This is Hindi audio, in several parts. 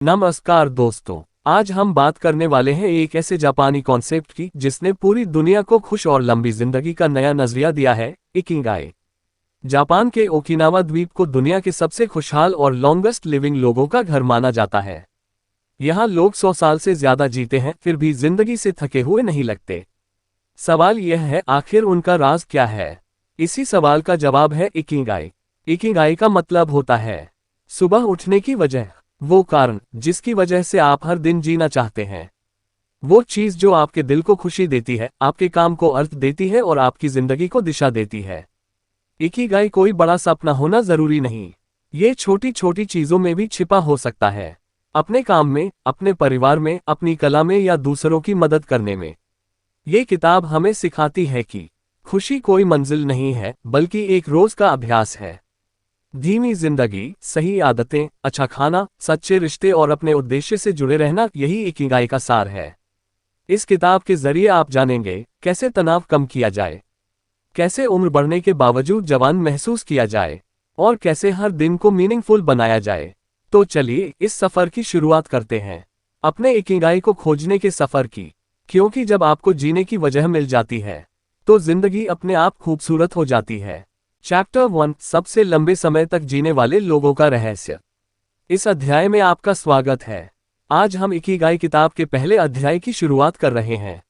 नमस्कार दोस्तों, आज हम बात करने वाले हैं एक ऐसे जापानी कॉन्सेप्ट की जिसने पूरी दुनिया को खुश और लंबी जिंदगी का नया नजरिया दिया है, इकिगाई। जापान के ओकिनावा द्वीप को दुनिया के सबसे खुशहाल और लॉन्गेस्ट लिविंग लोगों का घर माना जाता है। यहाँ लोग 100 साल से ज्यादा जीते हैं, फिर भी जिंदगी से थके हुए नहीं लगते। सवाल यह है, आखिर उनका राज क्या है? इसी सवाल का जवाब है इकिगाई। इकिगाई का मतलब होता है सुबह उठने की वजह, वो कारण जिसकी वजह से आप हर दिन जीना चाहते हैं। वो चीज जो आपके दिल को खुशी देती है, आपके काम को अर्थ देती है और आपकी जिंदगी को दिशा देती है। इकिगाई कोई बड़ा सपना होना जरूरी नहीं, ये छोटी छोटी चीजों में भी छिपा हो सकता है। अपने काम में, अपने परिवार में, अपनी कला में या दूसरों की मदद करने में। ये किताब हमें सिखाती है कि खुशी कोई मंजिल नहीं है, बल्कि एक रोज का अभ्यास है। धीमी जिंदगी, सही आदतें, अच्छा खाना, सच्चे रिश्ते और अपने उद्देश्य से जुड़े रहना, यही इकिगाई का सार है। इस किताब के जरिए आप जानेंगे कैसे तनाव कम किया जाए, कैसे उम्र बढ़ने के बावजूद जवान महसूस किया जाए और कैसे हर दिन को मीनिंगफुल बनाया जाए। तो चलिए इस सफर की शुरुआत करते हैं, अपने इकिगाई को खोजने के सफर की। क्योंकि जब आपको जीने की वजह मिल जाती है तो जिंदगी अपने आप खूबसूरत हो जाती है। चैप्टर 1, सबसे लंबे समय तक जीने वाले लोगों का रहस्य। इस अध्याय में आपका स्वागत है। आज हम इकिगाई किताब के पहले अध्याय की शुरुआत कर रहे हैं,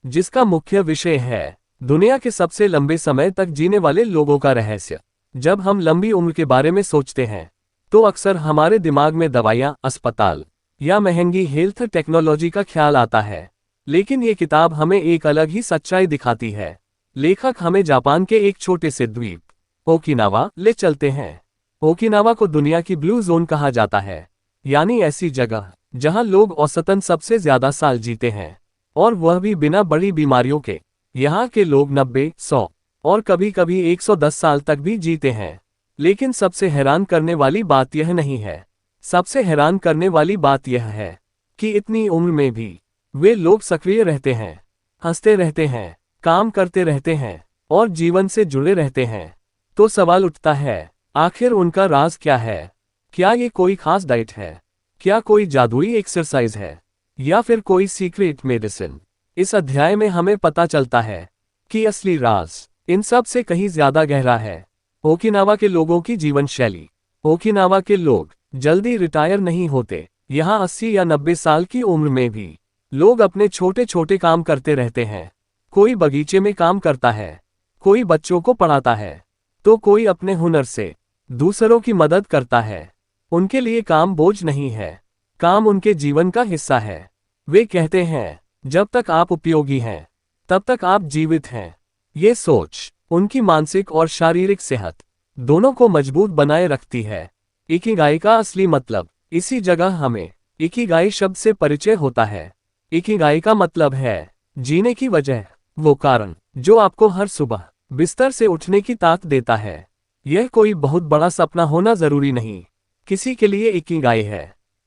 जिसका मुख्य विषय है दुनिया के सबसे लंबे समय तक जीने वाले लोगों का रहस्य। जब हम लंबी उम्र के बारे में सोचते हैं तो अक्सर हमारे दिमाग में दवाइयाँ, अस्पताल या महंगी हेल्थ टेक्नोलॉजी का ख्याल आता है, लेकिन ये किताब हमें एक अलग ही सच्चाई दिखाती है। लेखक हमें जापान के एक छोटे से द्वीप ओकिनावा ले चलते हैं। ओकिनावा को दुनिया की ब्लू जोन कहा जाता है, यानी ऐसी जगह जहां लोग औसतन सबसे ज्यादा साल जीते हैं, और वह भी बिना बड़ी बीमारियों के। यहाँ के लोग 90, 100 और कभी कभी 110 साल तक भी जीते हैं। लेकिन सबसे हैरान करने वाली बात यह नहीं है। सबसे हैरान करने वाली बात यह है कि इतनी उम्र में भी वे लोग सक्रिय रहते हैं, हंसते रहते हैं, काम करते रहते हैं और जीवन से जुड़े रहते हैं। तो सवाल उठता है, आखिर उनका राज क्या है? क्या ये कोई खास डाइट है? क्या कोई जादुई एक्सरसाइज है? या फिर कोई सीक्रेट मेडिसिन? इस अध्याय में हमें पता चलता है कि असली राज इन सब से कहीं ज्यादा गहरा है। ओकिनावा के लोगों की जीवन शैली। ओकिनावा के लोग जल्दी रिटायर नहीं होते। यहाँ 80 या 90 साल की उम्र में भी लोग अपने छोटे छोटे काम करते रहते हैं। कोई बगीचे में काम करता है, कोई बच्चों को पढ़ाता है, तो कोई अपने हुनर से दूसरों की मदद करता है। उनके लिए काम बोझ नहीं है, काम उनके जीवन का हिस्सा है। वे कहते हैं, जब तक आप उपयोगी हैं तब तक आप जीवित हैं। ये सोच उनकी मानसिक और शारीरिक सेहत दोनों को मजबूत बनाए रखती है। इकिगाई का असली मतलब। इसी जगह हमें इकिगाई शब्द से परिचय होता है। इकिगाई का मतलब है जीने की वजह, वो कारण जो आपको हर सुबह बिस्तर से उठने की ताकत देता है। यह कोई बहुत बड़ा सपना होना जरूरी नहीं। किसी के लिए इकिगाई है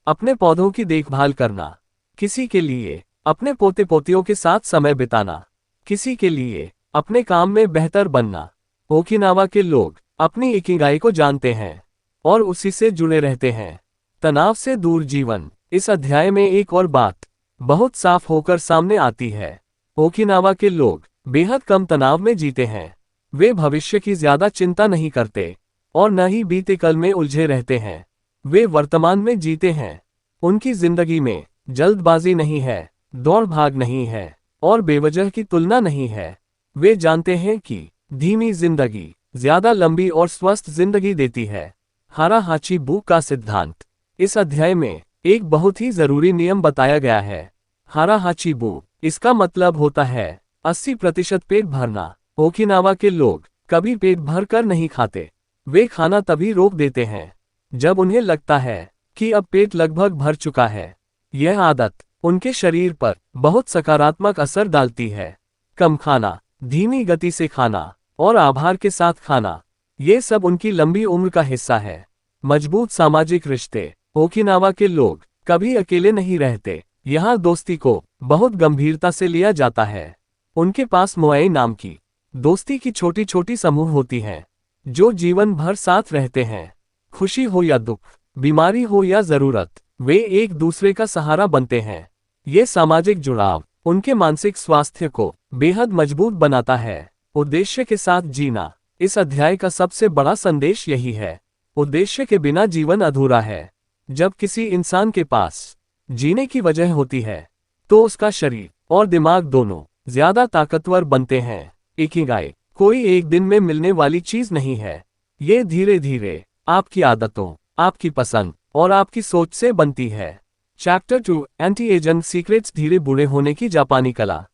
अपने पौधों की देखभाल करना, किसी के लिए अपने पोते पोतियों के साथ समय बिताना, किसी के लिए अपने काम में बेहतर बनना। ओकिनावा के लोग अपनी इकिगाई को जानते हैं और उसी से जुड़े रहते हैं। तनाव से दूर जीवन। इस अध्याय में एक और बात बहुत साफ होकर सामने आती है। ओकिनावा के लोग बेहद कम तनाव में जीते हैं। वे भविष्य की ज्यादा चिंता नहीं करते और न ही बीते कल में उलझे रहते हैं। वे वर्तमान में जीते हैं। उनकी जिंदगी में जल्दबाजी नहीं है, दौड़ भाग नहीं है और बेवजह की तुलना नहीं है। वे जानते हैं कि धीमी जिंदगी ज्यादा लंबी और स्वस्थ जिंदगी देती है। हाराहाची बू का सिद्धांत। इस अध्याय में एक बहुत ही जरूरी नियम बताया गया है, हाराहाची बू। इसका मतलब होता है 80% पेट भरना। ओकिनावा के लोग कभी पेट भर कर नहीं खाते। वे खाना तभी रोक देते हैं जब उन्हें लगता है कि अब पेट लगभग भर चुका है। यह आदत उनके शरीर पर बहुत सकारात्मक असर डालती है। कम खाना, धीमी गति से खाना और आभार के साथ खाना, ये सब उनकी लंबी उम्र का हिस्सा है। मजबूत सामाजिक रिश्ते। ओकिनावा के लोग कभी अकेले नहीं रहते। यहाँ दोस्ती को बहुत गंभीरता से लिया जाता है। उनके पास मोआई नाम की दोस्ती की छोटी छोटी समूह होती हैं जो जीवन भर साथ रहते हैं। खुशी हो या दुख, बीमारी हो या जरूरत, वे एक दूसरे का सहारा बनते हैं। ये सामाजिक जुड़ाव उनके मानसिक स्वास्थ्य को बेहद मजबूत बनाता है। उद्देश्य के साथ जीना। इस अध्याय का सबसे बड़ा संदेश यही है। उद्देश्य के बिना जीवन अधूरा है। जब किसी इंसान के पास जीने की वजह होती है तो उसका शरीर और दिमाग दोनों ज्यादा ताकतवर बनते हैं। इकिगाई कोई एक दिन में मिलने वाली चीज नहीं है। ये धीरे धीरे आपकी आदतों, आपकी पसंद और आपकी सोच से बनती है। चैप्टर 2 एंटी एजिंग सीक्रेट्स धीरे बूढ़े होने की जापानी कला।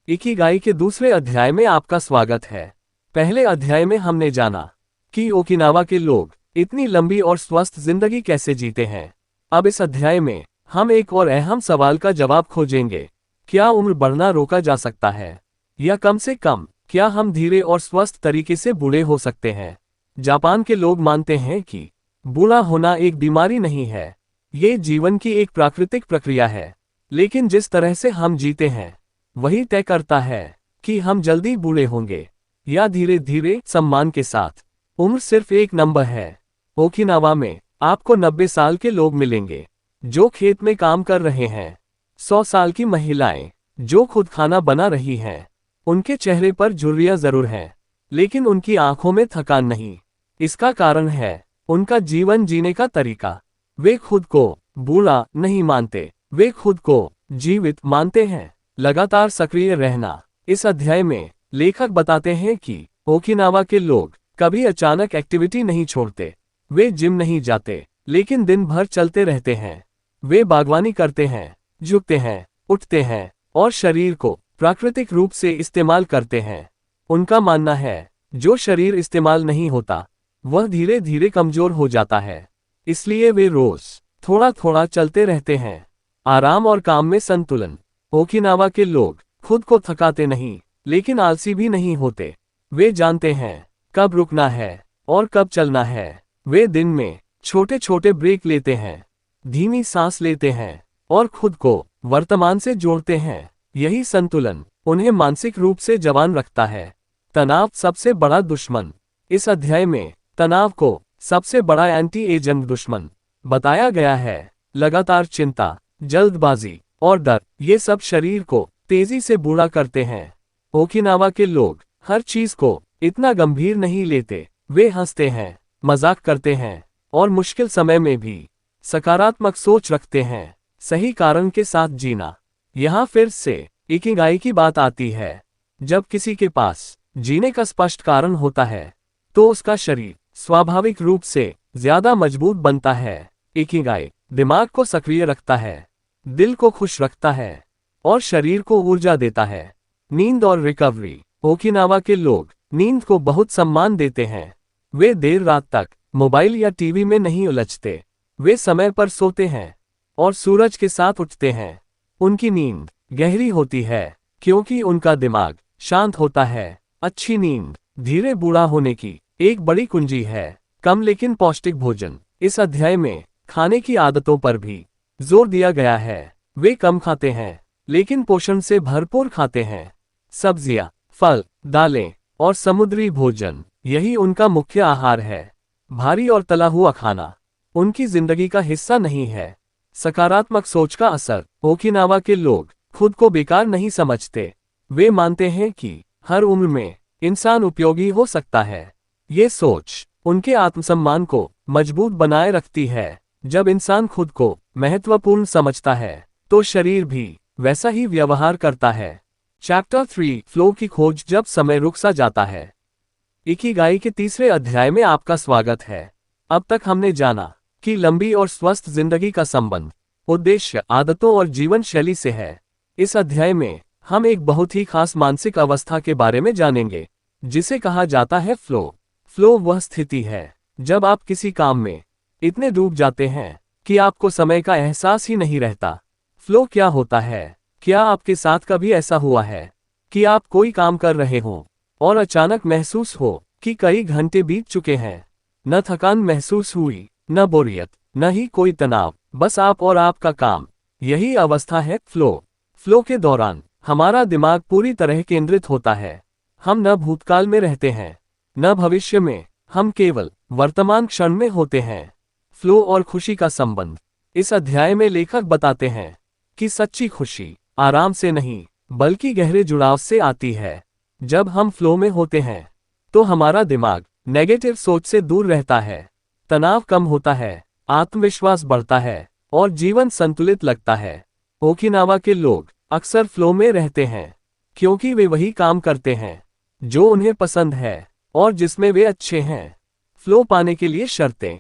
इकिगाई के दूसरे अध्याय में आपका स्वागत है। पहले अध्याय में हमने जाना कि ओकिनावा के लोग इतनी लंबी और स्वस्थ जिंदगी कैसे जीते हैं। अब इस अध्याय में हम एक और अहम सवाल का जवाब खोजेंगे। क्या उम्र बढ़ना रोका जा सकता है, या कम से कम क्या हम धीरे और स्वस्थ तरीके से बूढ़े हो सकते हैं? जापान के लोग मानते हैं कि बूढ़ा होना एक बीमारी नहीं है, ये जीवन की एक प्राकृतिक प्रक्रिया है। लेकिन जिस तरह से हम जीते हैं वही तय करता है कि हम जल्दी बूढ़े होंगे या धीरे धीरे सम्मान के साथ। उम्र सिर्फ एक नंबर है। ओकिनावा में आपको 90 साल के लोग मिलेंगे जो खेत में काम कर रहे हैं। 100 साल की महिलाएं जो खुद खाना बना रही हैं। उनके चेहरे पर झुर्रियां जरूर हैं, लेकिन उनकी आंखों में थकान नहीं। इसका कारण है उनका जीवन जीने का तरीका। वे खुद को बूढ़ा नहीं मानते, वे खुद को जीवित मानते हैं। लगातार सक्रिय रहना। इस अध्याय में लेखक बताते हैं कि ओकिनावा के लोग कभी अचानक एक्टिविटी नहीं छोड़ते। वे जिम नहीं जाते, लेकिन दिन भर चलते रहते हैं। वे बागवानी करते हैं, झुकते हैं, उठते हैं और शरीर को प्राकृतिक रूप से इस्तेमाल करते हैं। उनका मानना है जो शरीर इस्तेमाल नहीं होता वह धीरे धीरे कमजोर हो जाता है। इसलिए वे रोज थोड़ा थोड़ा चलते रहते हैं। आराम और काम में संतुलन। ओकिनावा के लोग खुद को थकाते नहीं, लेकिन आलसी भी नहीं होते। वे जानते हैं कब रुकना है और कब चलना है। वे दिन में छोटे छोटे ब्रेक लेते हैं, धीमी सांस लेते हैं और खुद को वर्तमान से जोड़ते हैं। यही संतुलन उन्हें मानसिक रूप से जवान रखता है। तनाव सबसे बड़ा दुश्मन। इस अध्याय में तनाव को सबसे बड़ा एंटी एजिंग दुश्मन बताया गया है। लगातार चिंता, जल्दबाजी और डर, ये सब शरीर को तेजी से बूढ़ा करते हैं। ओकिनावा के लोग हर चीज को इतना गंभीर नहीं लेते। वे हंसते हैं, मजाक करते हैं और मुश्किल समय में भी सकारात्मक सोच रखते हैं। सही कारण के साथ जीना। यहाँ फिर से इकिगाई की बात आती है। जब किसी के पास जीने का स्पष्ट कारण होता है तो उसका शरीर स्वाभाविक रूप से ज्यादा मजबूत बनता है। इकिगाई दिमाग को सक्रिय रखता है, दिल को खुश रखता है और शरीर को ऊर्जा देता है। नींद और रिकवरी। ओकिनावा के लोग नींद को बहुत सम्मान देते हैं। वे देर रात तक मोबाइल या टीवी में नहीं उलझते। वे समय पर सोते हैं और सूरज के साथ उठते हैं। उनकी नींद गहरी होती है क्योंकि उनका दिमाग शांत होता है। अच्छी नींद धीरे बूढ़ा होने की एक बड़ी कुंजी है। कम लेकिन पौष्टिक भोजन। इस अध्याय में खाने की आदतों पर भी जोर दिया गया है। वे कम खाते हैं लेकिन पोषण से भरपूर खाते हैं। सब्जियां, फल, दालें और समुद्री भोजन, यही उनका मुख्य आहार है। भारी और तला हुआ खाना उनकी जिंदगी का हिस्सा नहीं है। सकारात्मक सोच का असर। ओकिनावा के लोग खुद को बेकार नहीं समझते। वे मानते हैं कि हर उम्र में इंसान उपयोगी हो सकता है। ये सोच उनके आत्मसम्मान को मजबूत बनाए रखती है। जब इंसान खुद को महत्वपूर्ण समझता है तो शरीर भी वैसा ही व्यवहार करता है। चैप्टर 3 फ्लो की खोज। जब समय रुक सा जाता है। इकिगाई के तीसरे अध्याय में आपका स्वागत है। अब तक हमने जाना कि लंबी और स्वस्थ जिंदगी का संबंध उद्देश्य, आदतों और जीवन शैली से है। इस अध्याय में हम एक बहुत ही खास मानसिक अवस्था के बारे में जानेंगे जिसे कहा जाता है फ्लो। फ्लो वह स्थिति है जब आप किसी काम में इतने डूब जाते हैं कि आपको समय का एहसास ही नहीं रहता। फ्लो क्या होता है? क्या आपके साथ कभी ऐसा हुआ है कि आप कोई काम कर रहे हो और अचानक महसूस हो कि कई घंटे बीत चुके हैं? न थकान महसूस हुई, न बोरियत, न ही कोई तनाव, बस आप और आपका काम। यही अवस्था है फ्लो। फ्लो के दौरान हमारा दिमाग पूरी तरह केंद्रित होता है। हम न भूतकाल में रहते हैं न भविष्य में, हम केवल वर्तमान क्षण में होते हैं। फ्लो और खुशी का संबंध। इस अध्याय में लेखक बताते हैं कि सच्ची खुशी आराम से नहीं बल्कि गहरे जुड़ाव से आती है। जब हम फ्लो में होते हैं तो हमारा दिमाग नेगेटिव सोच से दूर रहता है, तनाव कम होता है, आत्मविश्वास बढ़ता है और जीवन संतुलित लगता है। ओकिनावा के लोग अक्सर फ्लो में रहते हैं क्योंकि वे वही काम करते हैं जो उन्हें पसंद है और जिसमें वे अच्छे हैं। फ्लो पाने के लिए शर्तें।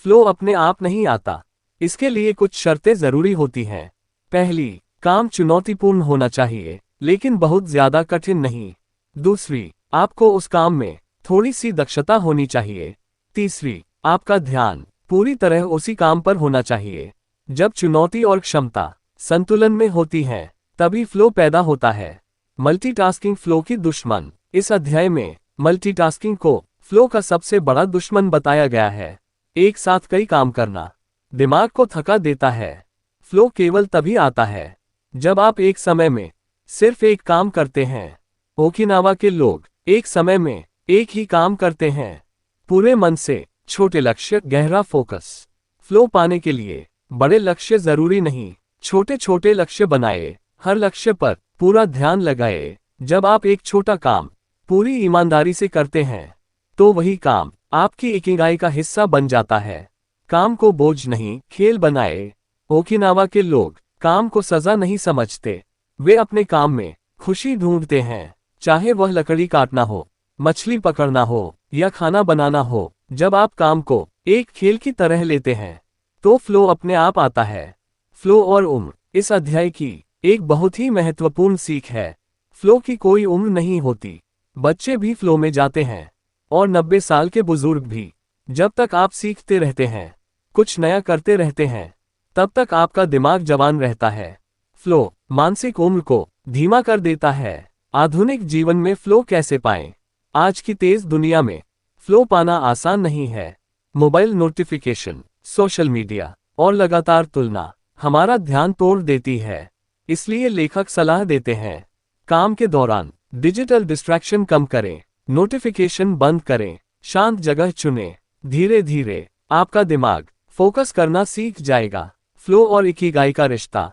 फ्लो अपने आप नहीं आता, इसके लिए कुछ शर्तें जरूरी होती हैं। पहली, काम चुनौतीपूर्ण होना चाहिए लेकिन बहुत ज्यादा कठिन नहीं। दूसरी, आपको उस काम में थोड़ी सी दक्षता होनी चाहिए। तीसरी, आपका ध्यान पूरी तरह उसी काम पर होना चाहिए। जब चुनौती और क्षमता संतुलन में होती हैं, तभी फ्लो पैदा होता है। मल्टीटास्किंग फ्लो की दुश्मन। इस अध्याय में मल्टीटास्किंग को फ्लो का सबसे बड़ा दुश्मन बताया गया है। एक साथ कई काम करना दिमाग को थका देता है। फ्लो केवल तभी आता है जब आप एक समय में सिर्फ एक काम करते हैं। ओकिनावा के लोग एक समय में एक ही काम करते हैं, पूरे मन से। छोटे लक्ष्य, गहरा फोकस। फ्लो पाने के लिए बड़े लक्ष्य जरूरी नहीं, छोटे छोटे लक्ष्य बनाए, हर लक्ष्य पर पूरा ध्यान लगाए। जब आप एक छोटा काम पूरी ईमानदारी से करते हैं तो वही काम आपकी इकिगाई का हिस्सा बन जाता है। काम को बोझ नहीं, खेल बनाए। ओकिनावा के लोग काम को सजा नहीं समझते, वे अपने काम में खुशी ढूंढते हैं, चाहे वह लकड़ी काटना हो, मछली पकड़ना हो या खाना बनाना हो। जब आप काम को एक खेल की तरह लेते हैं तो फ्लो अपने आप आता है। फ्लो और उम्र। इस अध्याय की एक बहुत ही महत्वपूर्ण सीख है। फ्लो की कोई उम्र नहीं होती, बच्चे भी फ्लो में जाते हैं और 90 साल के बुजुर्ग भी। जब तक आप सीखते रहते हैं, कुछ नया करते रहते हैं, तब तक आपका दिमाग जवान रहता है। फ्लो मानसिक उम्र को धीमा कर देता है। आधुनिक जीवन में फ्लो कैसे पाएं? आज की तेज दुनिया में फ्लो पाना आसान नहीं है। मोबाइल नोटिफिकेशन, सोशल मीडिया और लगातार तुलना हमारा ध्यान तोड़ देती है। इसलिए लेखक सलाह देते हैं, काम के दौरान डिजिटल डिस्ट्रैक्शन कम करें, नोटिफिकेशन बंद करें, शांत जगह चुनें। धीरे धीरे आपका दिमाग फोकस करना सीख जाएगा। फ्लो और इकिगाई का रिश्ता।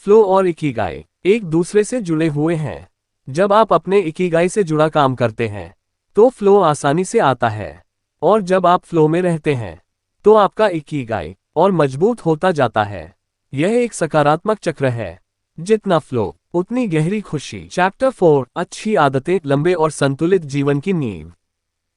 फ्लो और इकिगाई एक दूसरे से जुड़े हुए हैं। जब आप अपने इकिगाई से जुड़ा काम करते हैं तो फ्लो आसानी से आता है, और जब आप फ्लो में रहते हैं तो आपका इकिगाई और मजबूत होता जाता है। यह एक सकारात्मक चक्र है। जितना फ्लो उतनी गहरी खुशी। चैप्टर 4, अच्छी आदतें, लंबे और संतुलित जीवन की नींव।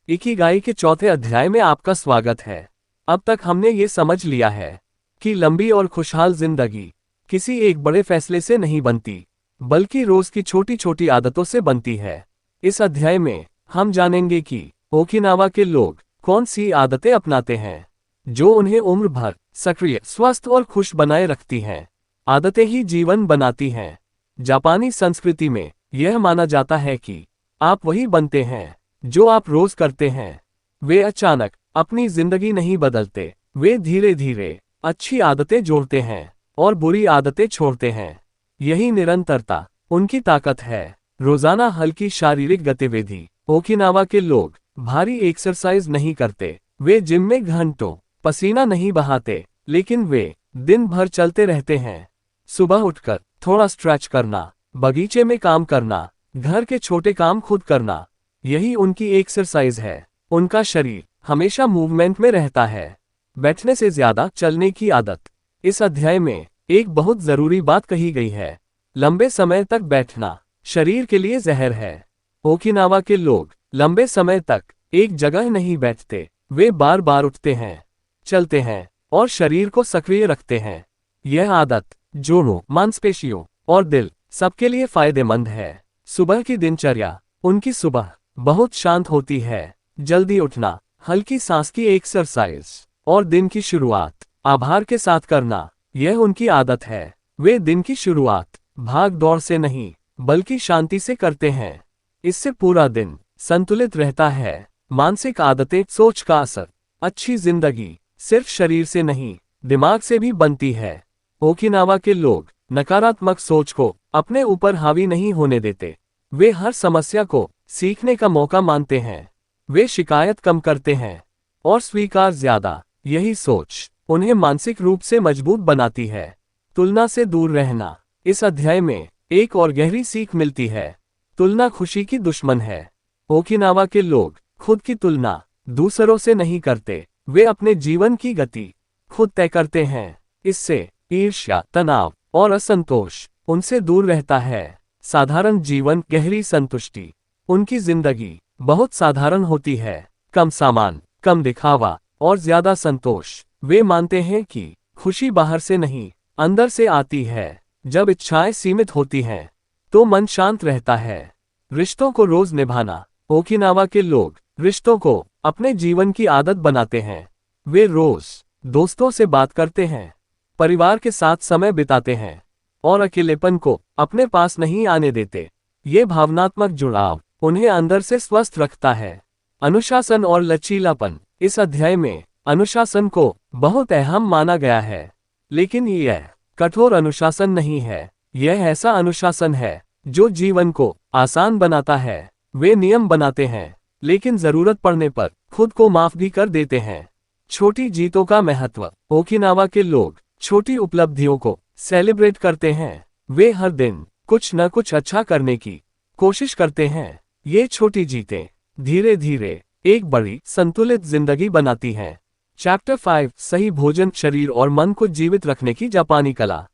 इकिगाई के चौथे अध्याय में आपका स्वागत है। अब तक हमने ये समझ लिया है कि लंबी और खुशहाल जिंदगी किसी एक बड़े फैसले से नहीं बनती, बल्कि रोज की छोटी छोटी आदतों से बनती है। इस अध्याय में हम जानेंगे कि ओकिनावा के लोग कौन सी आदतें अपनाते हैं जो उन्हें उम्र भर सक्रिय, स्वस्थ और खुश बनाए रखती हैं। आदतें ही जीवन बनाती हैं। जापानी संस्कृति में यह माना जाता है कि आप वही बनते हैं जो आप रोज करते हैं। वे अचानक अपनी जिंदगी नहीं बदलते, वे धीरे धीरे अच्छी आदतें जोड़ते हैं और बुरी आदतें छोड़ते हैं। यही निरंतरता उनकी ताकत है। रोजाना हल्की शारीरिक गतिविधि। ओकिनावा के लोग भारी एक्सरसाइज नहीं करते, वे जिम में घंटों पसीना नहीं बहाते, लेकिन वे दिन भर चलते रहते हैं। सुबह उठकर थोड़ा स्ट्रेच करना, बगीचे में काम करना, घर के छोटे काम खुद करना, यही उनकी एक्सरसाइज है। उनका शरीर हमेशा मूवमेंट में रहता है। बैठने से ज्यादा चलने की आदत। इस अध्याय में एक बहुत जरूरी बात कही गई है। लंबे समय तक बैठना शरीर के लिए जहर है। ओकिनावा के लोग लंबे समय तक एक जगह नहीं बैठते, वे बार बार उठते हैं, चलते हैं और शरीर को सक्रिय रखते हैं। यह आदत जोड़ों, मांसपेशियों और दिल सबके लिए फायदेमंद है। सुबह की दिनचर्या। उनकी सुबह बहुत शांत होती है। जल्दी उठना, हल्की सांस की एक्सरसाइज और दिन की शुरुआत आभार के साथ करना, यह उनकी आदत है। वे दिन की शुरुआत भाग दौड़ से नहीं बल्कि शांति से करते हैं। इससे पूरा दिन संतुलित रहता है। मानसिक आदतें, सोच का असर। अच्छी जिंदगी सिर्फ शरीर से नहीं, दिमाग से भी बनती है। ओकिनावा के लोग नकारात्मक सोच को अपने ऊपर हावी नहीं होने देते। वे हर समस्या को सीखने का मौका मानते हैं। वे शिकायत कम करते हैं और स्वीकार ज्यादा। यही सोच उन्हें मानसिक रूप से मजबूत बनाती है। तुलना से दूर रहना। इस अध्याय में एक और गहरी सीख मिलती है। तुलना खुशी की दुश्मन है। ओकिनावा के लोग खुद की तुलना दूसरों से नहीं करते। वे अपने जीवन की गति खुद तय करते हैं। इससे ईर्ष्या, तनाव और असंतोष उनसे दूर रहता है। साधारण जीवन, गहरी संतुष्टि। उनकी जिंदगी बहुत साधारण होती है। कम सामान, कम दिखावा और ज्यादा संतोष। वे मानते हैं कि खुशी बाहर से नहीं, अंदर से आती है। जब इच्छाएं सीमित होती हैं, तो मन शांत रहता है। रिश्तों को रोज निभाना। ओकिनावा के लोग रिश्तों को अपने जीवन की आदत बनाते हैं। वे रोज दोस्तों से बात करते हैं, परिवार के साथ समय बिताते हैं और अकेलेपन को अपने पास नहीं आने देते। ये भावनात्मक जुड़ाव उन्हें अंदर से स्वस्थ रखता है। अनुशासन और लचीलापन। इस अध्याय में अनुशासन को बहुत अहम माना गया है, लेकिन यह कठोर अनुशासन नहीं है। यह ऐसा अनुशासन है जो जीवन को आसान बनाता है। वे नियम बनाते हैं, लेकिन जरूरत पड़ने पर खुद को माफ भी कर देते हैं। छोटी जीतों का महत्व। ओकिनावा के लोग छोटी उपलब्धियों को सेलिब्रेट करते हैं। वे हर दिन कुछ न कुछ अच्छा करने की कोशिश करते हैं। ये छोटी जीतें धीरे धीरे एक बड़ी संतुलित जिंदगी बनाती हैं। चैप्टर 5, सही भोजन, शरीर और मन को जीवित रखने की जापानी कला।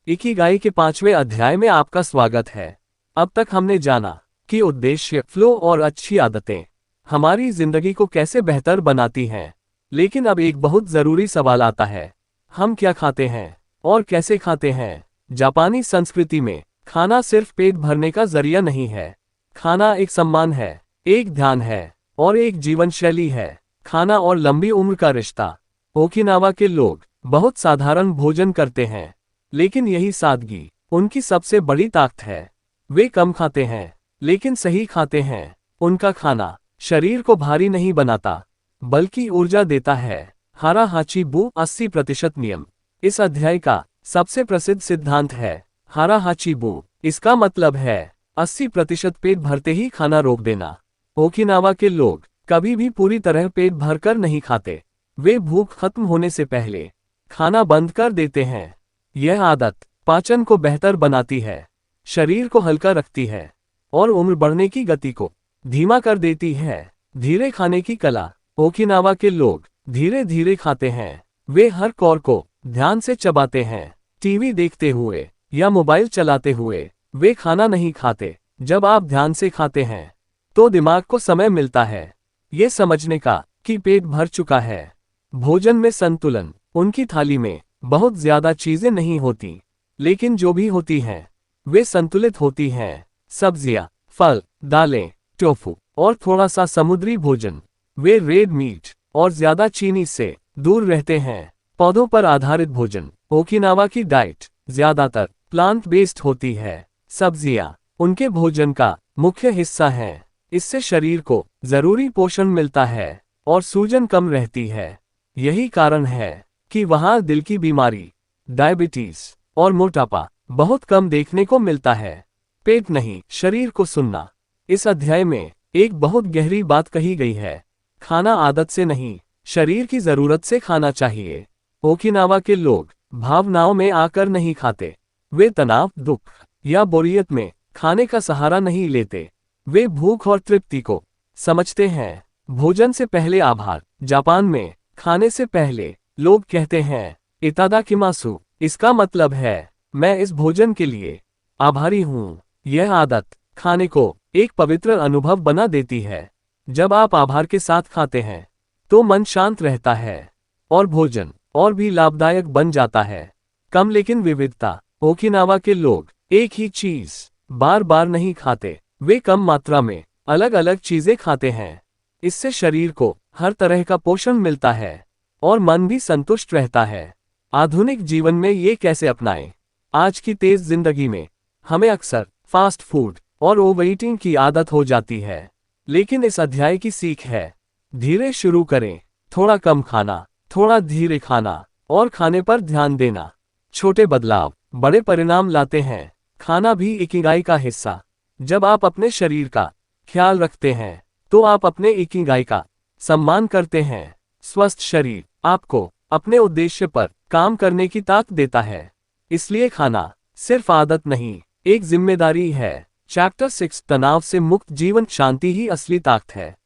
इकिगाई के 5वें अध्याय में आपका स्वागत है। अब तक हमने जाना कि उद्देश्य, फ्लो और अच्छी आदतें हमारी जिंदगी को कैसे बेहतर बनाती हैं। लेकिन अब एक बहुत जरूरी सवाल आता है, हम क्या खाते हैं और कैसे खाते हैं। जापानी संस्कृति में खाना सिर्फ पेट भरने का जरिया नहीं है। खाना एक सम्मान है, एक ध्यान है और एक जीवन शैली है। खाना और लंबी उम्र का रिश्ता। ओकिनावा के लोग बहुत साधारण भोजन करते हैं, लेकिन यही सादगी उनकी सबसे बड़ी ताकत है। वे कम खाते हैं, लेकिन सही खाते हैं। उनका खाना शरीर को भारी नहीं बनाता, बल्कि ऊर्जा देता है। हारा हाची बु 80% नियम इस अध्याय का सबसे प्रसिद्ध सिद्धांत है। हारा हाची बु, इसका मतलब है 80% पेट भरते ही खाना रोक देना। ओकिनावा के लोग कभी भी पूरी तरह पेट भरकर नहीं खाते। वे भूख खत्म होने से पहले खाना बंद कर देते हैं। यह आदत पाचन को बेहतर बनाती है, शरीर को हल्का रखती है और उम्र बढ़ने की गति को धीमा कर देती है। धीरे खाने की कला। ओकिनावा के लोग धीरे धीरे खाते हैं। वे हर कौर को ध्यान से चबाते हैं। टीवी देखते हुए या मोबाइल चलाते हुए वे खाना नहीं खाते। जब आप ध्यान से खाते हैं, तो दिमाग को समय मिलता है ये समझने का कि पेट भर चुका है। भोजन में संतुलन। उनकी थाली में बहुत ज्यादा चीजें नहीं होती, लेकिन जो भी होती हैं, वे संतुलित होती हैं। सब्जियां, फल, दालें, टोफू और थोड़ा सा समुद्री भोजन। वे रेड मीट और ज्यादा चीनी से दूर रहते हैं। पौधों पर आधारित भोजन। ओकिनावा की डाइट ज्यादातर प्लांट बेस्ड होती है। सब्जियां उनके भोजन का मुख्य हिस्सा हैं। इससे शरीर को जरूरी पोषण मिलता है और सूजन कम रहती है। यही कारण है कि वहां दिल की बीमारी, डायबिटीज और मोटापा बहुत कम देखने को मिलता है। पेट नहीं, शरीर को सुनना। इस अध्याय में एक बहुत गहरी बात कही गई है। खाना आदत से नहीं, शरीर की जरूरत से खाना चाहिए। ओकिनावा के लोग भावनाओं में आकर नहीं खाते। वे तनाव, दुख या बोरियत में खाने का सहारा नहीं लेते। वे भूख और तृप्ति को समझते हैं। भोजन से पहले आभार। जापान में खाने से पहले लोग कहते हैं इतादाकिमासु। इसका मतलब है मैं इस भोजन के लिए आभारी हूँ। यह आदत खाने को एक पवित्र अनुभव बना देती है। जब आप आभार के साथ खाते हैं, तो मन शांत रहता है और भोजन और भी लाभदायक बन जाता है। कम लेकिन विविधता। ओकिनावा के लोग एक ही चीज बार बार नहीं खाते। वे कम मात्रा में अलग अलग चीजें खाते हैं। इससे शरीर को हर तरह का पोषण मिलता है और मन भी संतुष्ट रहता है। आधुनिक जीवन में ये कैसे अपनाएं? आज की तेज जिंदगी में हमें अक्सर फास्ट फूड और ओवरईटिंग की आदत हो जाती है। लेकिन इस अध्याय की सीख है, धीरे शुरू करें। थोड़ा कम खाना, थोड़ा धीरे खाना और खाने पर ध्यान देना। छोटे बदलाव बड़े परिणाम लाते हैं। खाना भी इकिगाई का हिस्सा। जब आप अपने शरीर का ख्याल रखते हैं, तो आप अपने इकिगाई का सम्मान करते हैं। स्वस्थ शरीर आपको अपने उद्देश्य पर काम करने की ताकत देता है। इसलिए खाना सिर्फ आदत नहीं, एक जिम्मेदारी है। चैप्टर 6 तनाव से मुक्त जीवन शांति ही असली ताकत है।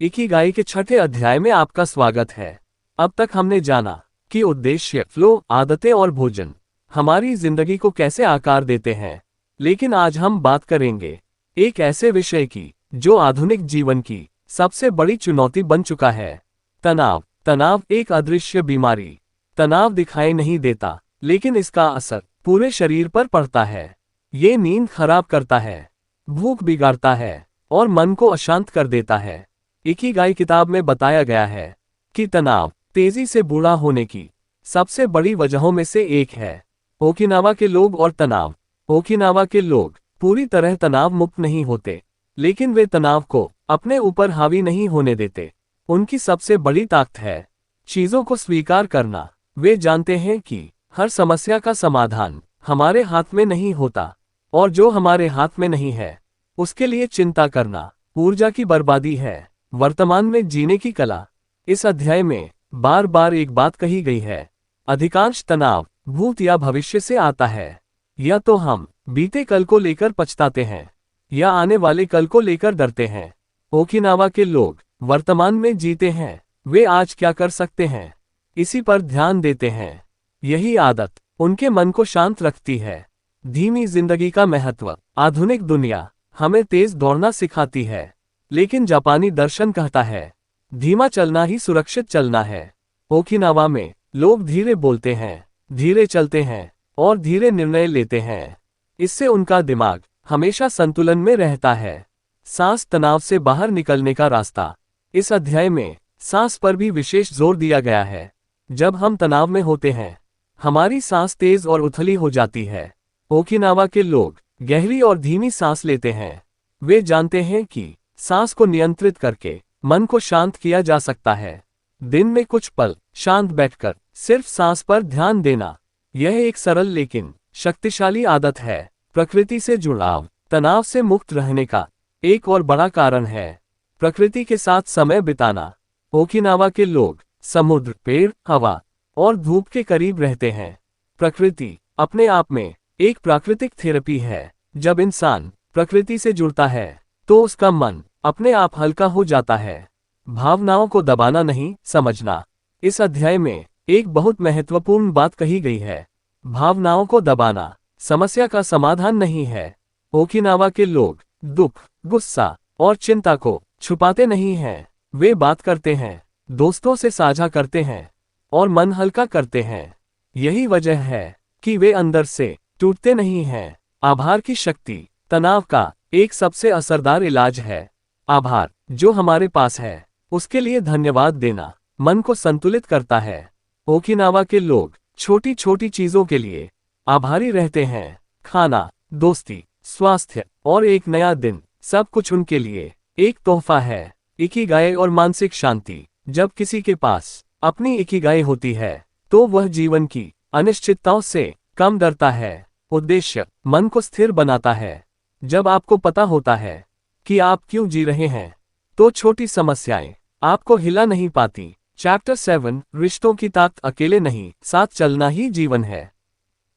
इकिगाई के छठे अध्याय में आपका स्वागत है। अब तक हमने जाना कि उद्देश्य, फ्लो, आदतें और भोजन हमारी जिंदगी को कैसे आकार देते हैं। लेकिन आज हम बात करेंगे एक ऐसे विषय की जो आधुनिक जीवन की सबसे बड़ी चुनौती बन चुका है, तनाव। तनाव एक अदृश्य बीमारी। तनाव दिखाई नहीं देता, लेकिन इसका असर पूरे शरीर पर पड़ता है। ये नींद खराब करता है, भूख बिगाड़ता है और मन को अशांत कर देता है। इकिगाई किताब में बताया गया है कि तनाव तेजी से बूढ़ा होने की सबसे बड़ी वजहों में से एक है। ओकिनावा के लोग और तनाव। ओकिनावा के लोग पूरी तरह तनाव मुक्त नहीं होते, लेकिन वे तनाव को अपने ऊपर हावी नहीं होने देते। उनकी सबसे बड़ी ताकत है चीजों को स्वीकार करना। वे जानते हैं कि हर समस्या का समाधान हमारे हाथ में नहीं होता, और जो हमारे हाथ में नहीं है उसके लिए चिंता करना ऊर्जा की बर्बादी है। वर्तमान में जीने की कला। इस अध्याय में बार बार एक बात कही गई है, अधिकांश तनाव भूत या भविष्य से आता है। या तो हम बीते कल को लेकर पछताते हैं या आने वाले कल को लेकर डरते हैं। ओकिनावा के लोग वर्तमान में जीते हैं। वे आज क्या कर सकते हैं, इसी पर ध्यान देते हैं। यही आदत उनके मन को शांत रखती है। धीमी जिंदगी का महत्व। आधुनिक दुनिया हमें तेज दौड़ना सिखाती है, लेकिन जापानी दर्शन कहता है धीमा चलना ही सुरक्षित चलना है। ओकिनावा में लोग धीरे बोलते हैं, धीरे चलते हैं और धीरे निर्णय लेते हैं। इससे उनका दिमाग हमेशा संतुलन में रहता है। सांस तनाव से बाहर निकलने का रास्ता। इस अध्याय में सांस पर भी विशेष जोर दिया गया है। जब हम तनाव में होते हैं, हमारी सांस तेज और उथली हो जाती है। ओकिनावा के लोग गहरी और धीमी सांस लेते हैं। वे जानते हैं कि सांस को नियंत्रित करके मन को शांत किया जा सकता है। दिन में कुछ पल शांत बैठकर सिर्फ सांस पर ध्यान देना, यह एक सरल लेकिन शक्तिशाली आदत है। प्रकृति से जुड़ाव तनाव से मुक्त रहने का एक और बड़ा कारण है। प्रकृति के साथ समय बिताना। ओकिनावा के लोग समुद्र, पेड़, हवा और धूप के करीब रहते हैं। प्रकृति अपने आप में एक प्राकृतिक थेरेपी है। जब इंसान प्रकृति से जुड़ता है तो उसका मन अपने आप हल्का हो जाता है। भावनाओं को दबाना नहीं, समझना। इस अध्याय में एक बहुत महत्वपूर्ण बात कही गई है, भावनाओं को दबाना समस्या का समाधान नहीं है। ओकिनावा के लोग दुख, गुस्सा और चिंता को छुपाते नहीं हैं। वे बात करते हैं, दोस्तों से साझा करते हैं और मन हल्का करते हैं। यही वजह है कि वे अंदर से टूटते नहीं हैं। आभार की शक्ति तनाव का एक सबसे असरदार इलाज है। आभार जो हमारे पास है उसके लिए धन्यवाद देना मन को संतुलित करता है। ओकिनावा के लोग छोटी छोटी चीजों के लिए आभारी रहते हैं। खाना, दोस्ती, स्वास्थ्य और एक नया दिन, सब कुछ उनके लिए एक तोहफा है। इकिगाई और मानसिक शांति। जब किसी के पास अपनी इकिगाई होती है तो वह जीवन की अनिश्चितताओं से कम डरता है। उद्देश्य मन को स्थिर बनाता है। जब आपको पता होता है कि आप क्यों जी रहे हैं तो छोटी समस्याएं आपको हिला नहीं पाती। चैप्टर 7 रिश्तों की ताकत। अकेले नहीं, साथ चलना ही जीवन है।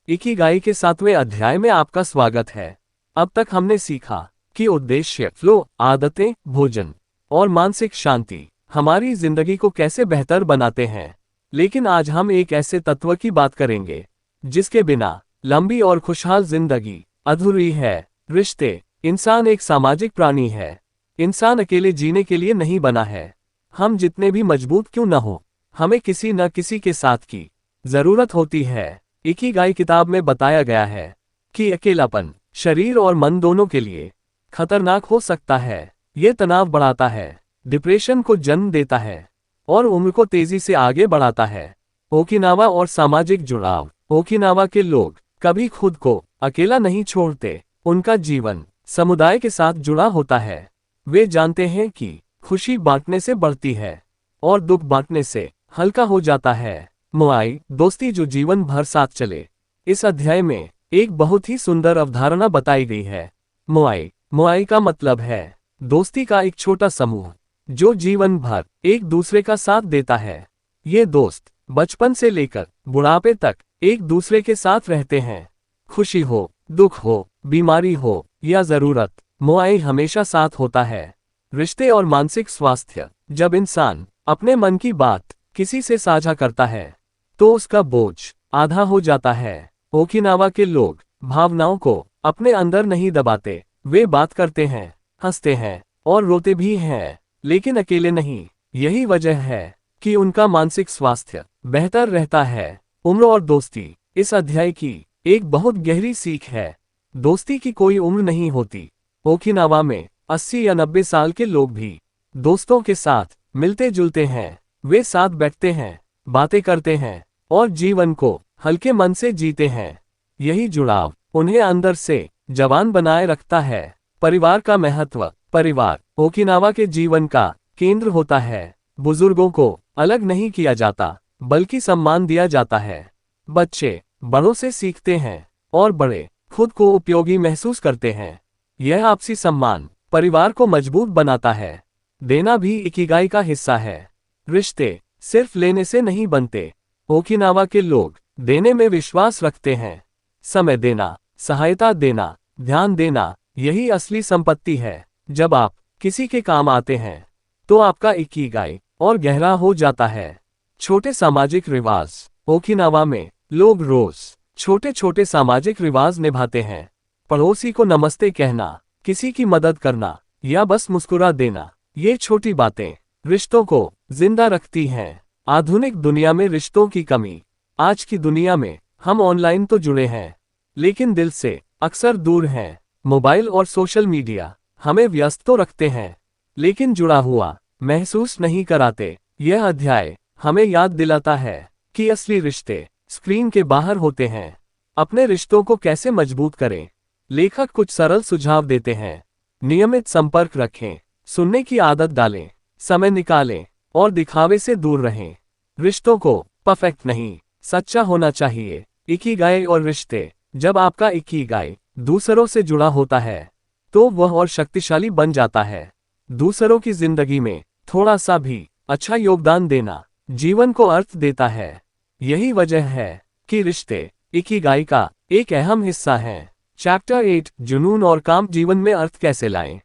इकिगाई के 7वें अध्याय में आपका स्वागत है। अब तक हमने सीखा कि उद्देश्य, फ्लो, आदतें, भोजन और मानसिक शांति हमारी जिंदगी को कैसे बेहतर बनाते हैं। लेकिन आज हम एक ऐसे तत्व की बात करेंगे जिसके बिना लंबी और खुशहाल जिंदगी अधूरी है, रिश्ते। इंसान एक सामाजिक प्राणी है। इंसान अकेले जीने के लिए नहीं बना है। हम जितने भी मजबूत क्यों न हो, हमें किसी न किसी के साथ की जरूरत होती है। इकिगाई किताब में बताया गया है कि अकेलापन शरीर और मन दोनों के लिए खतरनाक हो सकता है। ये तनाव बढ़ाता है, डिप्रेशन को जन्म देता है और उम्र को तेजी से आगे बढ़ाता है। ओकिनावा और सामाजिक जुड़ाव। ओकिनावा के लोग कभी खुद को अकेला नहीं छोड़ते। उनका जीवन समुदाय के साथ जुड़ा होता है। वे जानते हैं कि खुशी बांटने से बढ़ती है और दुख बांटने से हल्का हो जाता है। मोआई, दोस्ती जो जीवन भर साथ चले। इस अध्याय में एक बहुत ही सुंदर अवधारणा बताई गई है। मोआई। मोआई का मतलब है दोस्ती का एक छोटा समूह जो जीवन भर एक दूसरे का साथ देता है। ये दोस्त बचपन से लेकर बुढ़ापे तक एक दूसरे के साथ रहते हैं। खुशी हो, दुख हो, बीमारी हो या जरूरत, मोबाइल हमेशा साथ होता है। रिश्ते और मानसिक स्वास्थ्य, जब इंसान अपने मन की बात किसी से साझा करता है तो उसका बोझ आधा हो जाता है। ओकिनावा के लोग भावनाओं को अपने अंदर नहीं दबाते, वे बात करते हैं, हंसते हैं और रोते भी हैं, लेकिन अकेले नहीं। यही वजह है कि उनका मानसिक स्वास्थ्य बेहतर रहता है। उम्र और दोस्ती, इस अध्याय की एक बहुत गहरी सीख है। दोस्ती की कोई उम्र नहीं होती। ओकिनावा में 80 या 90 साल के लोग भी दोस्तों के साथ मिलते जुलते हैं। वे साथ बैठते हैं, बातें करते हैं और जीवन को हल्के मन से जीते हैं। यही जुड़ाव उन्हें अंदर से जवान बनाए रखता है। परिवार का महत्व, परिवार ओकिनावा के जीवन का केंद्र होता है। बुजुर्गों को अलग नहीं किया जाता, बल्कि सम्मान दिया जाता है। बच्चे बड़ों से सीखते हैं और बड़े खुद को उपयोगी महसूस करते हैं। यह आपसी सम्मान परिवार को मजबूत बनाता है। देना भी इकिगाई का हिस्सा है। रिश्ते सिर्फ लेने से नहीं बनते। ओकिनावा के लोग देने में विश्वास रखते हैं। समय देना, सहायता देना, ध्यान देना, यही असली संपत्ति है। जब आप किसी के काम आते हैं तो आपका इकिगाई और गहरा हो जाता है। छोटे सामाजिक रिवाज, ओकिनावा में लोग रोज छोटे छोटे सामाजिक रिवाज निभाते हैं। पड़ोसी को नमस्ते कहना, किसी की मदद करना या बस मुस्कुरा देना, ये छोटी बातें रिश्तों को जिंदा रखती हैं। आधुनिक दुनिया में रिश्तों की कमी। आज की दुनिया में हम ऑनलाइन तो जुड़े हैं, लेकिन दिल से अक्सर दूर हैं। मोबाइल और सोशल मीडिया हमें व्यस्त तो रखते हैं, लेकिन जुड़ा हुआ महसूस नहीं कराते। यह अध्याय हमें याद दिलाता है कि असली रिश्ते स्क्रीन के बाहर होते हैं। अपने रिश्तों को कैसे मजबूत करें? लेखक कुछ सरल सुझाव देते हैं। नियमित संपर्क रखें, सुनने की आदत डालें, समय निकालें और दिखावे से दूर रहें। रिश्तों को परफेक्ट नहीं, सच्चा होना चाहिए। इकिगाई और रिश्ते, जब आपका इकिगाई दूसरों से जुड़ा होता है तो वह और शक्तिशाली बन जाता है। दूसरों की जिंदगी में थोड़ा सा भी अच्छा योगदान देना जीवन को अर्थ देता है। यही वजह है कि रिश्ते इकिगाई का एक अहम हिस्सा हैं। चैप्टर 8, जुनून और काम जीवन में अर्थ कैसे लाएं।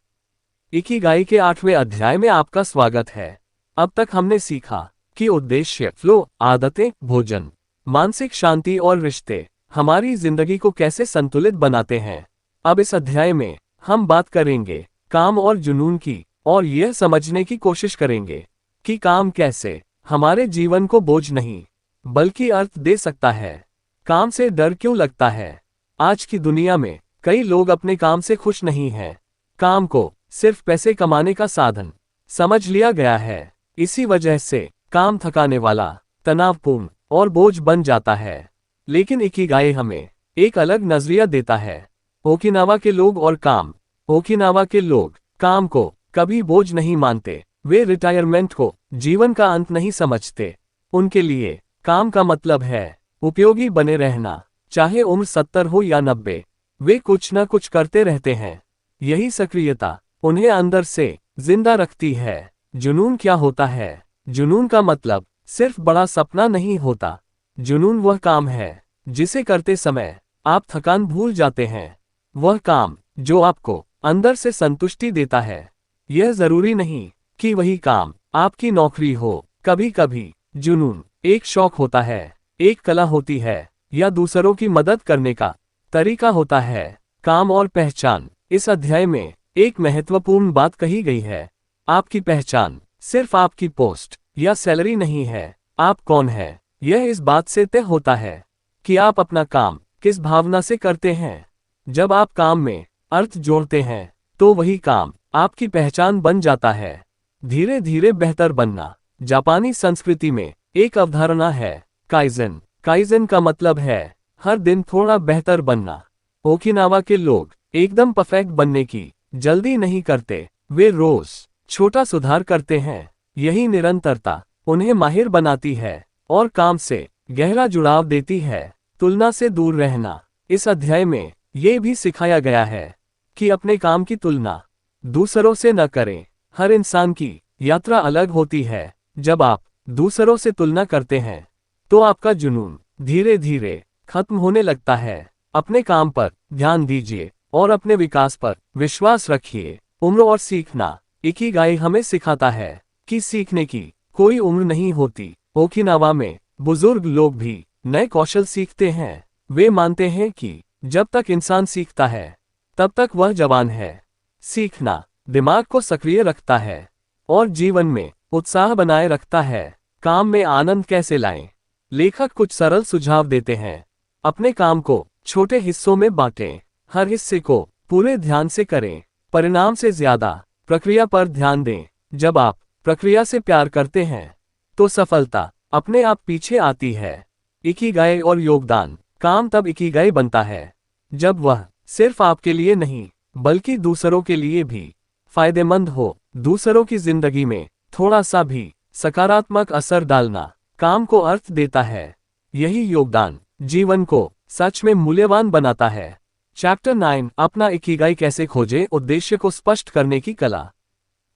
इकिगाई के 8वें अध्याय में आपका स्वागत है। अब तक हमने सीखा कि उद्देश्य, फ्लो, आदतें, भोजन, मानसिक शांति और रिश्ते हमारी जिंदगी को कैसे संतुलित बनाते हैं। अब इस अध्याय में हम बात करेंगे काम और जुनून की, और यह समझने की कोशिश करेंगे कि काम कैसे हमारे जीवन को बोझ नहीं बल्कि अर्थ दे सकता है। काम से डर क्यों लगता है? आज की दुनिया में कई लोग अपने काम से खुश नहीं हैं। काम को सिर्फ पैसे कमाने का साधन समझ लिया गया है। इसी वजह से काम थकाने वाला, तनावपूर्ण और बोझ बन जाता है। लेकिन इकिगाई हमें एक अलग नजरिया देता है। ओकिनावा के लोग और काम। ओकिनावा के लोग काम को कभी बोझ नहीं मानते। वे रिटायरमेंट को जीवन का अंत नहीं समझते। उनके लिए काम का मतलब है उपयोगी बने रहना, चाहे उम्र 70 हो या 90। वे कुछ न कुछ करते रहते हैं। यही सक्रियता उन्हें अंदर से जिंदा रखती है। जुनून क्या होता है? जुनून का मतलब सिर्फ बड़ा सपना नहीं होता। जुनून वह काम है जिसे करते समय आप थकान भूल जाते हैं। वह काम जो आपको अंदर से संतुष्टि देता है। यह जरूरी नहीं कि वही काम आपकी नौकरी हो। कभी कभी जुनून एक शौक होता है, एक कला होती है, या दूसरों की मदद करने का तरीका होता है। काम और पहचान, इस अध्याय में एक महत्वपूर्ण बात कही गई है। आपकी पहचान सिर्फ आपकी पोस्ट या सैलरी नहीं है। आप कौन हैं, यह इस बात से तय होता है कि आप अपना काम किस भावना से करते हैं। जब आप काम में अर्थ जोड़ते हैं तो वही काम आपकी पहचान बन जाता है। धीरे धीरे बेहतर बनना, जापानी संस्कृति में एक अवधारणा है, काइज़ेन। काइज़ेन का मतलब है हर दिन थोड़ा बेहतर बनना। ओकिनावा के लोग एकदम परफेक्ट बनने की जल्दी नहीं करते। वे रोज छोटा सुधार करते हैं। यही निरंतरता उन्हें माहिर बनाती है और काम से गहरा जुड़ाव देती है। तुलना से दूर रहना, इस अध्याय में ये भी सिखाया गया है कि अपने काम की तुलना दूसरों से न करें। हर इंसान की यात्रा अलग होती है। जब आप दूसरों से तुलना करते हैं तो आपका जुनून धीरे धीरे खत्म होने लगता है। अपने काम पर ध्यान दीजिए और अपने विकास पर विश्वास रखिए। उम्र और सीखना। इकिगाई हमें सिखाता है कि सीखने की कोई उम्र नहीं होती। ओकिनावा में बुजुर्ग लोग भी नए कौशल सीखते हैं। वे मानते हैं कि जब तक इंसान सीखता है तब तक वह जवान है। सीखना दिमाग को सक्रिय रखता है और जीवन में उत्साह बनाए रखता है। काम में आनंद कैसे लाएं? लेखक कुछ सरल सुझाव देते हैं। अपने काम को छोटे हिस्सों में बांटें। हर हिस्से को पूरे ध्यान से करें। परिणाम से ज्यादा प्रक्रिया पर ध्यान दें। जब आप प्रक्रिया से प्यार करते हैं तो सफलता अपने आप पीछे आती है। इकिगाई और योगदान। काम तब इकिगाई बनता है जब वह सिर्फ आपके लिए नहीं बल्कि दूसरों के लिए भी फायदेमंद हो। दूसरों की जिंदगी में थोड़ा सा भी सकारात्मक असर डालना काम को अर्थ देता है। यही योगदान जीवन को सच में मूल्यवान बनाता है। चैप्टर 9 अपना इकिगाई कैसे खोजें, उद्देश्य को स्पष्ट करने की कला।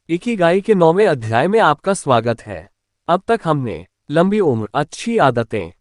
इकिगाई के 9वें अध्याय में आपका स्वागत है। अब तक हमने लंबी उम्र, अच्छी आदतें,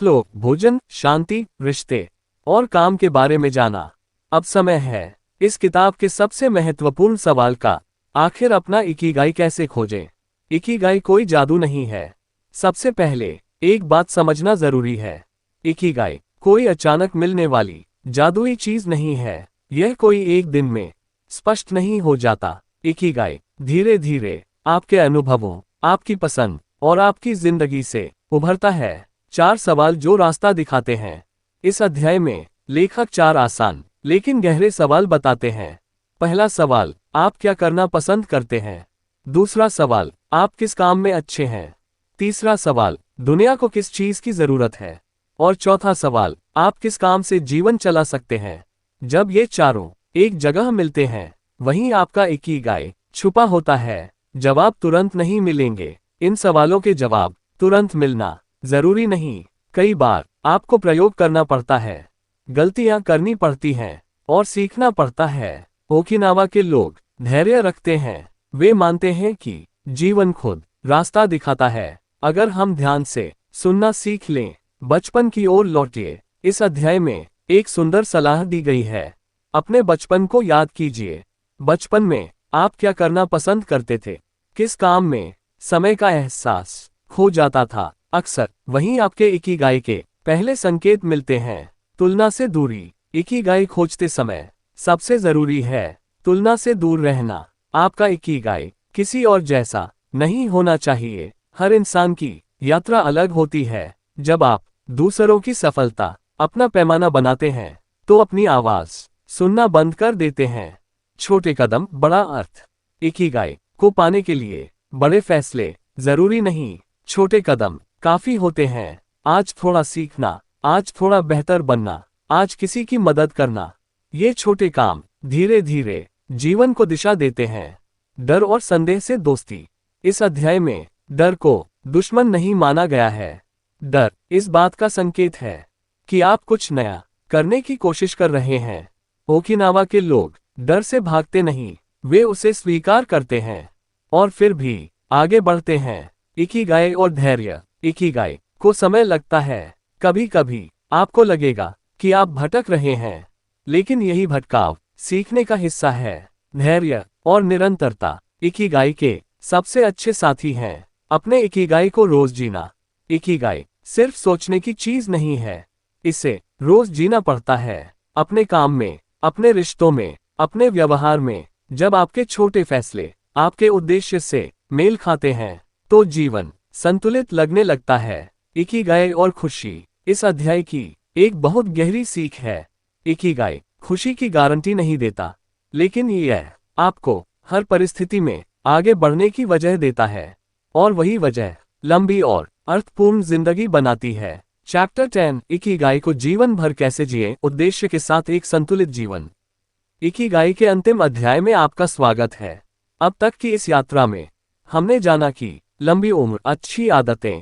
फ्लो, भोजन, शांति, रिश्ते और काम के बारे में जाना। अब समय है इस किताब के सबसे महत्वपूर्ण सवाल का। आखिर अपना इकिगाई कैसे खोजें? इकिगाई कोई जादू नहीं है। सबसे पहले एक बात समझना जरूरी है। इकिगाई कोई अचानक मिलने वाली जादुई चीज नहीं है। यह कोई एक दिन में स्पष्ट नहीं हो जाता। इकिगाई धीरे धीरे आपके अनुभवों, आपकी पसंद और आपकी जिंदगी से उभरता है। 4 सवाल जो रास्ता दिखाते हैं। इस अध्याय में लेखक 4 आसान लेकिन गहरे सवाल बताते हैं। पहला सवाल, आप क्या करना पसंद करते हैं? दूसरा सवाल, आप किस काम में अच्छे हैं? तीसरा सवाल, दुनिया को किस चीज की जरूरत है? और चौथा सवाल, आप किस काम से जीवन चला सकते हैं? जब ये चारों एक जगह मिलते हैं वहीं आपका इकिगाई छुपा होता है। जवाब तुरंत नहीं मिलेंगे। इन सवालों के जवाब तुरंत मिलना जरूरी नहीं। कई बार आपको प्रयोग करना पड़ता है, गलतियां करनी पड़ती हैं और सीखना पड़ता है। ओकिनावा के लोग धैर्य रखते हैं। वे मानते हैं कि जीवन खुद रास्ता दिखाता है अगर हम ध्यान से सुनना सीख लें। बचपन की ओर लौटिए। इस अध्याय में एक सुंदर सलाह दी गई है। अपने बचपन को याद कीजिए। बचपन में आप क्या करना पसंद करते थे? किस काम में समय का एहसास खो जाता था? अक्सर वहीं आपके इकिगाई के पहले संकेत मिलते हैं। तुलना से दूरी। इकिगाई खोजते समय सबसे जरूरी है तुलना से दूर रहना। आपका इकिगाई किसी और जैसा नहीं होना चाहिए। हर इंसान की यात्रा अलग होती है। जब आप दूसरों की सफलता अपना पैमाना बनाते हैं तो अपनी आवाज सुनना बंद कर देते हैं। छोटे कदम, बड़ा अर्थ। इकिगाई को पाने के लिए बड़े फैसले जरूरी नहीं, छोटे कदम काफी होते हैं। आज थोड़ा सीखना, आज थोड़ा बेहतर बनना, आज किसी की मदद करना। ये छोटे काम धीरे धीरे जीवन को दिशा देते हैं। डर और संदेह से दोस्ती। इस अध्याय में डर को दुश्मन नहीं माना गया है। डर इस बात का संकेत है कि आप कुछ नया करने की कोशिश कर रहे हैं। ओकिनावा के लोग डर से भागते नहीं, वे उसे स्वीकार करते हैं और फिर भी आगे बढ़ते हैं। इकिगाई और धैर्य। इकिगाई को समय लगता है। कभी कभी आपको लगेगा कि आप भटक रहे हैं, लेकिन यही भटकाव सीखने का हिस्सा है। धैर्य और निरंतरता इकिगाई के सबसे अच्छे साथी हैं। अपने इकिगाई को रोज जीना। इकिगाई सिर्फ सोचने की चीज नहीं है, इसे रोज जीना पड़ता है। अपने काम में, अपने रिश्तों में, अपने व्यवहार में। जब आपके छोटे फैसले आपके उद्देश्य से मेल खाते हैं तो जीवन संतुलित लगने लगता है। इकिगाई और खुशी। इस अध्याय की एक बहुत गहरी सीख है। इकिगाई खुशी की गारंटी नहीं देता, लेकिन यह आपको हर परिस्थिति में आगे बढ़ने की वजह देता है और वही वजह लंबी और अर्थपूर्ण जिंदगी बनाती है। चैप्टर 10 इकिगाई को जीवन भर कैसे जिए, उद्देश्य के साथ एक संतुलित जीवन। इकिगाई के अंतिम अध्याय में आपका स्वागत है। अब तक की इस यात्रा में हमने जाना कि लंबी उम्र, अच्छी आदतें,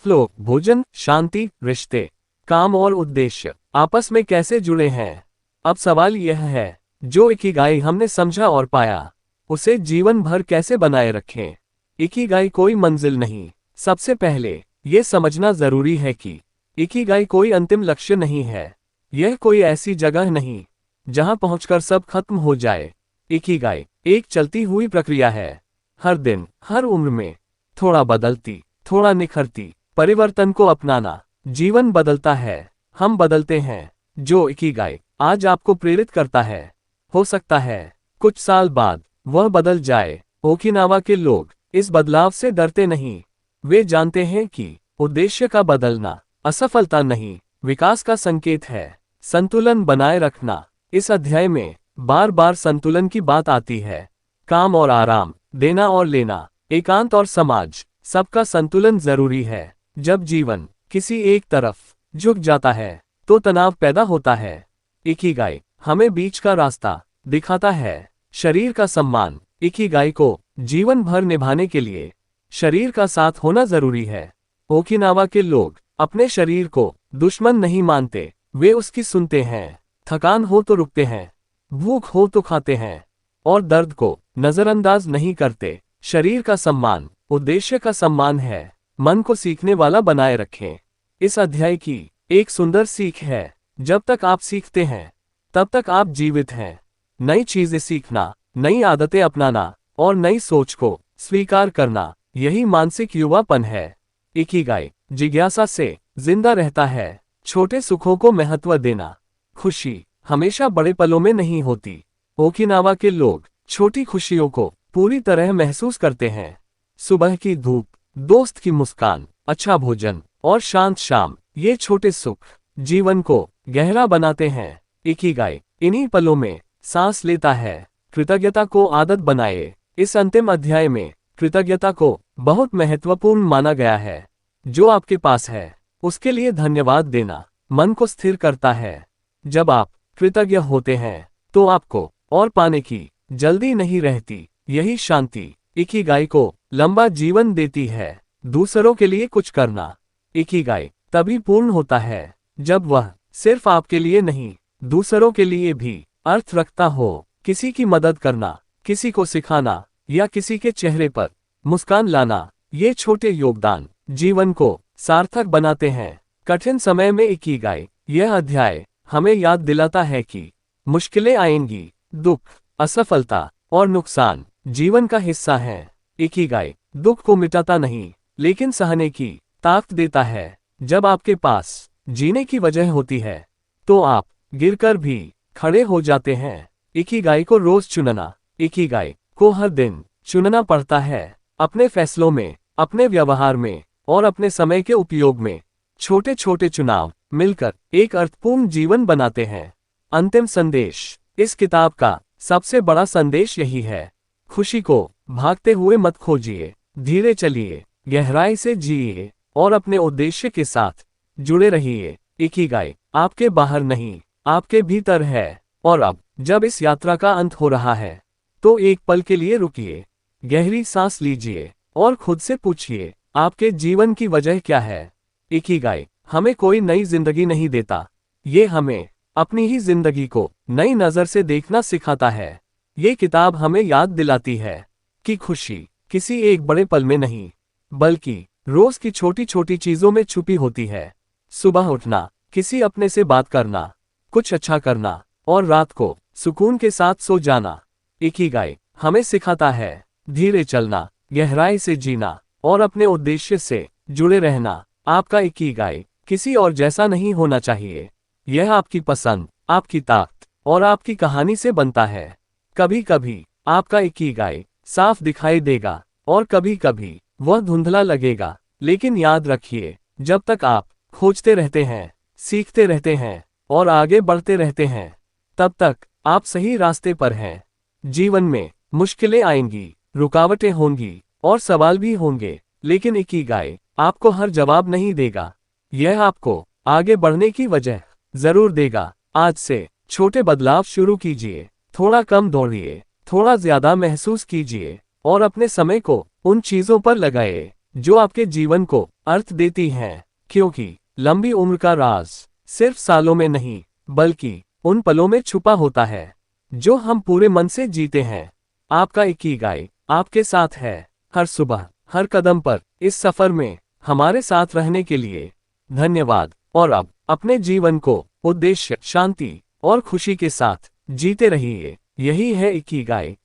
फ्लो, भोजन, शांति, रिश्ते, काम और उद्देश्य आपस में कैसे जुड़े हैं। अब सवाल यह है, जो इकिगाई हमने समझा और पाया उसे जीवन भर कैसे बनाए रखें। इकिगाई कोई मंजिल नहीं, सबसे पहले ये समझना जरूरी है कि इकिगाई कोई अंतिम लक्ष्य नहीं है। यह कोई ऐसी जगह नहीं जहां पहुंचकर सब खत्म हो जाए। इकिगाई एक चलती हुई प्रक्रिया है। हर दिन, हर उम्र में थोड़ा बदलती, थोड़ा निखरती परिवर्तन को अपनाना। जीवन बदलता है, हम बदलते हैं। जो इकिगाई आज आपको प्रेरित करता है, हो सकता है कुछ साल बाद वह बदल जाए। ओकिनावा के लोग इस बदलाव से डरते नहीं। वे जानते हैं कि उद्देश्य का बदलना असफलता नहीं, विकास का संकेत है। संतुलन बनाए रखना। इस अध्याय में बार बार संतुलन की बात आती है। काम और आराम, देना और लेना, एकांत और समाज, सबका संतुलन जरूरी है। जब जीवन किसी एक तरफ झुक जाता है तो तनाव पैदा होता है। इकिगाई हमें बीच का रास्ता दिखाता है। शरीर का सम्मान। इकिगाई को जीवन भर निभाने के लिए शरीर का साथ होना जरूरी है। ओकिनावा के लोग अपने शरीर को दुश्मन नहीं मानते, वे उसकी सुनते हैं। थकान हो तो रुकते हैं, भूख हो तो खाते हैं, और दर्द को नजरअंदाज नहीं करते। शरीर का सम्मान उद्देश्य का सम्मान है। मन को सीखने वाला बनाए रखें। इस अध्याय की एक सुंदर सीख है, जब तक आप सीखते हैं तब तक आप जीवित हैं। नई चीजें सीखना, नई आदतें अपनाना और नई सोच को स्वीकार करना, यही मानसिक युवापन है। इकिगाई जिज्ञासा से जिंदा रहता है। छोटे सुखों को महत्व देना। खुशी हमेशा बड़े पलों में नहीं होती। ओकिनावा के लोग छोटी खुशियों को पूरी तरह महसूस करते हैं। सुबह की धूप, दोस्त की मुस्कान, अच्छा भोजन और शांत शाम, ये छोटे सुख जीवन को गहरा बनाते हैं। इकिगाई इन्हीं पलों में सांस लेता है। कृतज्ञता को आदत बनाए। इस अंतिम अध्याय में कृतज्ञता को बहुत महत्वपूर्ण माना गया है। जो आपके पास है उसके लिए धन्यवाद देना मन को स्थिर करता है। जब आप कृतज्ञ होते हैं तो आपको और पाने की जल्दी नहीं रहती। यही शांति इकिगाई को लंबा जीवन देती है। दूसरों के लिए कुछ करना। इकिगाई तभी पूर्ण होता है जब वह सिर्फ आपके लिए नहीं, दूसरों के लिए भी अर्थ रखता हो। किसी की मदद करना, किसी को सिखाना या किसी के चेहरे पर मुस्कान लाना, ये छोटे योगदान जीवन को सार्थक बनाते हैं। कठिन समय में इकिगाई यह अध्याय हमें याद दिलाता है कि मुश्किलें आएंगी, दुख, असफलता और नुकसान जीवन का हिस्सा हैं। इकिगाई दुख को मिटाता नहीं, लेकिन सहने की ताकत देता है। जब आपके पास जीने की वजह होती है तो आप गिरकर भी खड़े हो जाते हैं। इकिगाई को रोज चुनना। इकिगाई को हर दिन चुनना पड़ता है। अपने फैसलों में, अपने व्यवहार में और अपने समय के उपयोग में छोटे छोटे चुनाव मिलकर एक अर्थपूर्ण जीवन बनाते हैं। अंतिम संदेश। इस किताब का सबसे बड़ा संदेश यही है। खुशी को भागते हुए मत खोजिए, धीरे चलिए, गहराई से जिए और अपने उद्देश्य के साथ जुड़े रहिए। इकिगाई आपके बाहर नहीं, आपके भीतर है। और अब जब इस यात्रा का अंत हो रहा है तो एक पल के लिए रुकिए, गहरी सांस लीजिए और खुद से पूछिए, आपके जीवन की वजह क्या है। इकिगाई हमें कोई नई जिंदगी नहीं देता, ये हमें अपनी ही जिंदगी को नई नजर से देखना सिखाता है। ये किताब हमें याद दिलाती है कि खुशी किसी एक बड़े पल में नहीं, बल्कि रोज की छोटी छोटी चीजों में छुपी होती है। सुबह उठना, किसी अपने से बात करना, कुछ अच्छा करना और रात को सुकून के साथ सो जाना। इकिगाई हमें सिखाता है धीरे चलना, गहराई से जीना और अपने उद्देश्य से जुड़े रहना। आपका इकिगाई किसी और जैसा नहीं होना चाहिए। यह आपकी पसंद, आपकी ताकत और आपकी कहानी से बनता है। कभी कभी आपका इकिगाई साफ दिखाई देगा और कभी कभी वह धुंधला लगेगा, लेकिन याद रखिए, जब तक आप खोजते रहते हैं, सीखते रहते हैं और आगे बढ़ते रहते हैं, तब तक आप सही रास्ते पर हैं। जीवन में मुश्किलें आएंगी, रुकावटें होंगी और सवाल भी होंगे, लेकिन इकिगाई आपको हर जवाब नहीं देगा। यह आपको आगे बढ़ने की वजह जरूर देगा। आज से छोटे बदलाव शुरू कीजिए, थोड़ा कम दौड़िए, थोड़ा ज्यादा महसूस कीजिए और अपने समय को उन चीजों पर लगाए जो आपके जीवन को अर्थ देती हैं, क्योंकि लंबी उम्र का राज सिर्फ सालों में नहीं, बल्कि उन पलों में छुपा होता है जो हम पूरे मन से जीते हैं। आपका इकिगाई आपके साथ है, हर सुबह, हर कदम पर। इस सफर में हमारे साथ रहने के लिए धन्यवाद। और अब अपने जीवन को उद्देश्य, शांति और खुशी के साथ जीते रहिए। यही है इकिगाई।